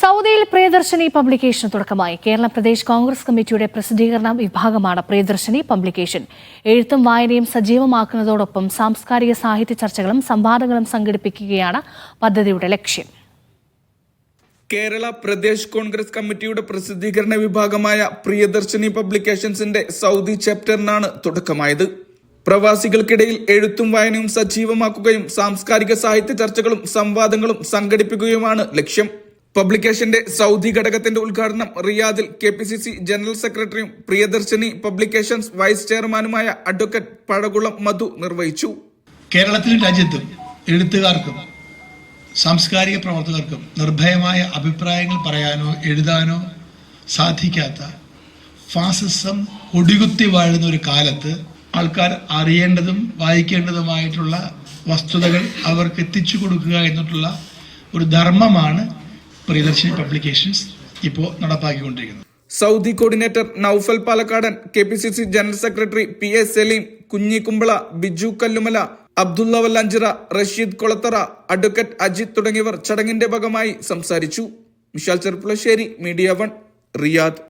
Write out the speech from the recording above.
സൗദിയിൽ പ്രിയദർശിനി പബ്ലിക്കേഷൻ തുടക്കമായി. കേരള പ്രദേശ് കോൺഗ്രസ് കമ്മിറ്റിയുടെ പ്രസിദ്ധീകരണ വിഭാഗമാണ് പ്രിയദർശിനി പബ്ലിക്കേഷൻ. എഴുത്തും വായനയും സജീവമാക്കുന്നതോടൊപ്പം സാംസ്കാരിക സാഹിത്യ ചർച്ചകളും സംവാദങ്ങളും സംഘടിപ്പിക്കുകയാണ് പദ്ധതിയുടെ ലക്ഷ്യം. കേരള പ്രദേശ് കോൺഗ്രസ് കമ്മിറ്റിയുടെ പ്രസിദ്ധീകരണ വിഭാഗമായ പ്രിയദർശിനി പബ്ലിക്കേഷൻസിന്റെ സൗദി ചാപ്റ്ററിനാണ് തുടക്കമായത്. പ്രവാസികൾക്കിടയിൽ എഴുത്തും വായനയും സജീവമാക്കുകയും സാംസ്കാരിക സാഹിത്യ ചർച്ചകളും സംവാദങ്ങളും സംഘടിപ്പിക്കുകയുമാണ് ലക്ഷ്യം. പബ്ലിക്കേഷന്റെ സൗദി ഘടകത്തിന്റെ ഉദ്ഘാടനം റിയാദിൽ KPCC ജനറൽ സെക്രട്ടറിയും പ്രിയദർശിനി പബ്ലിക്കേഷൻസ് വൈസ് ചെയർമാനുമായ അഡ്വക്കേറ്റ് പഴകുളം മധു നിർവഹിച്ചു. കേരളത്തിലും രാജ്യത്തും എഴുത്തുകാർക്കും സാംസ്കാരിക പ്രവർത്തകർക്കും നിർഭയമായ അഭിപ്രായങ്ങൾ പറയാനോ എഴുതാനോ സാധിക്കാത്ത ഫാസിസം കൊടികുത്തി വാഴുന്ന ഒരു കാലത്ത് ആൾക്കാർ അറിയേണ്ടതും വായിക്കേണ്ടതുമായിട്ടുള്ള വസ്തുതകൾ അവർക്ക് എത്തിച്ചു കൊടുക്കുക എന്നുള്ള ഒരു ധർമ്മമാണ് പ്രിയദർശിനി പബ്ലിക്കേഷൻസ് ഇപ്പോൾ നടപ്പാക്കിക്കൊണ്ടിരിക്കുന്നത്. Saudi coordinator Naufal Palakkadan, KPCC general secretary PA Saleem, Kunhi Kumbala, Biju Kallumala, Abdulla Vallanchira, Rasheed Kolathara, advocate Ajith തുടങ്ങിയവർ ചടങ്ങിന്റെ ഭാഗമായി സംസാരിച്ചു. Mishal Cherpulassery, media 1, Riyadh.